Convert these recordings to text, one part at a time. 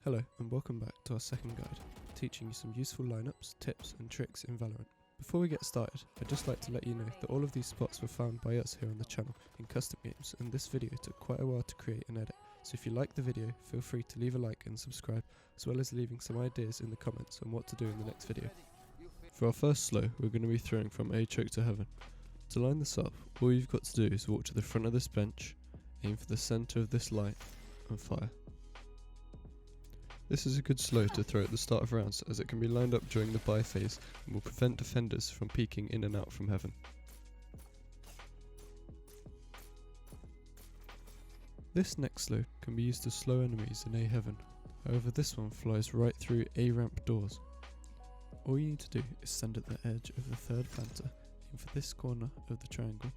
Hello and welcome back to our second guide, teaching you some useful lineups, tips and tricks in Valorant. Before we get started, I'd just like to let you know that all of these spots were found by us here on the channel in custom games, and this video took quite a while to create and edit, so if you like the video, feel free to leave a like and subscribe, as well as leaving some ideas in the comments on what to do in the next video. For our first slow, we're going to be throwing from A choke to heaven. To line this up, all you've got to do is walk to the front of this bench, aim for the centre of this light, and fire. This is a good slow to throw at the start of rounds, as it can be lined up during the buy phase and will prevent defenders from peeking in and out from heaven. This next slow can be used to slow enemies in A heaven, however this one flies right through A ramp doors. All you need to do is stand at the edge of the third planter, aim for this corner of the triangle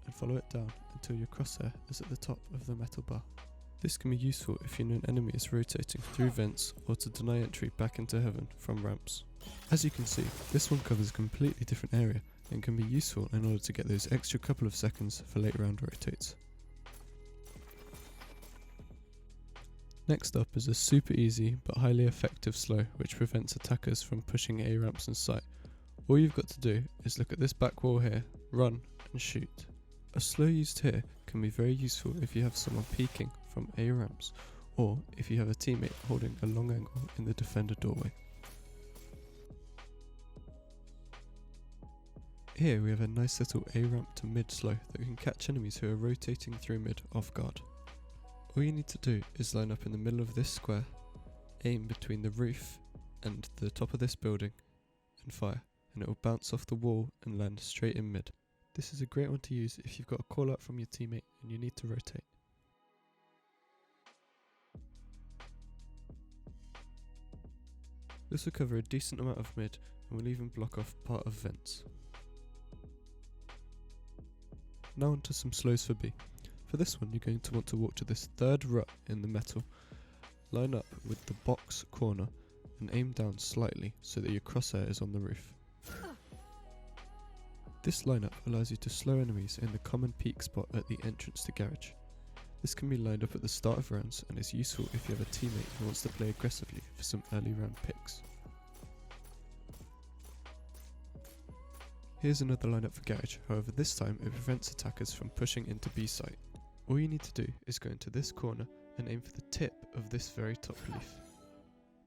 and follow it down until your crosshair is at the top of the metal bar. This can be useful if you know an enemy is rotating through vents or to deny entry back into heaven from ramps. As you can see, this one covers a completely different area and can be useful in order to get those extra couple of seconds for late round rotates. Next up is a super easy but highly effective slow which prevents attackers from pushing A ramps in sight. All you've got to do is look at this back wall here, run and shoot. A slow used here can be very useful if you have someone peeking from A ramps, or if you have a teammate holding a long angle in the defender doorway. Here we have a nice little A ramp to mid slow that can catch enemies who are rotating through mid off guard. All you need to do is line up in the middle of this square, aim between the roof and the top of this building and fire, and it will bounce off the wall and land straight in mid. This is a great one to use if you've got a call out from your teammate and you need to rotate. This will cover a decent amount of mid and will even block off part of vents. Now onto some slows for B. For this one you're going to want to walk to this third rut in the metal, line up with the box corner and aim down slightly so that your crosshair is on the roof. This lineup allows you to slow enemies in the common peak spot at the entrance to garage. This can be lined up at the start of rounds and is useful if you have a teammate who wants to play aggressively for some early round picks. Here's another lineup for garage, however this time it prevents attackers from pushing into B site. All you need to do is go into this corner and aim for the tip of this very top leaf.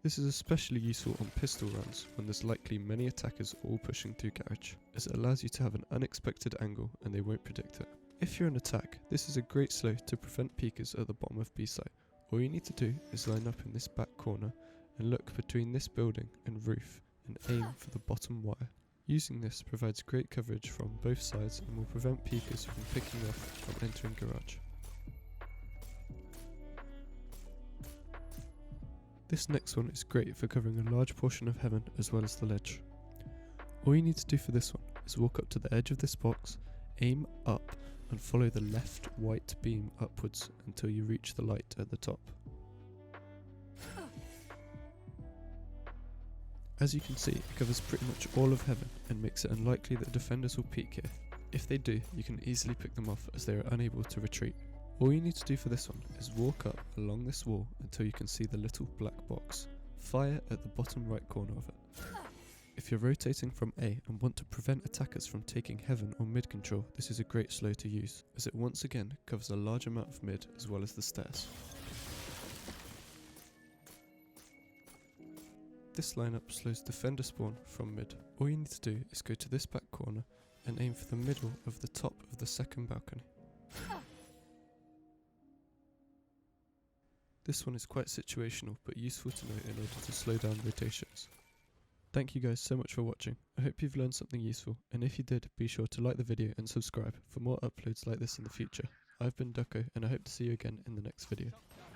This is especially useful on pistol rounds when there's likely many attackers all pushing through garage, as it allows you to have an unexpected angle and they won't predict it. If you're in attack, this is a great slow to prevent peekers at the bottom of B site. All you need to do is line up in this back corner and look between this building and roof and aim for the bottom wire. Using this provides great coverage from both sides and will prevent peekers from picking off from entering garage. This next one is great for covering a large portion of heaven as well as the ledge. All you need to do for this one is walk up to the edge of this box, aim up and follow the left white beam upwards until you reach the light at the top. As you can see, it covers pretty much all of heaven and makes it unlikely that defenders will peek here. If they do, you can easily pick them off as they are unable to retreat. All you need to do for this one is walk up along this wall until you can see the little black box. Fire at the bottom right corner of it. If you're rotating from A and want to prevent attackers from taking heaven or mid control, this is a great slow to use, as it once again covers a large amount of mid as well as the stairs. This lineup slows defender spawn from mid. All you need to do is go to this back corner and aim for the middle of the top of the second balcony. This one is quite situational but useful to know in order to slow down rotations. Thank you guys so much for watching. I hope you've learned something useful, and if you did, be sure to like the video and subscribe for more uploads like this in the future. I've been Ducko and I hope to see you again in the next video.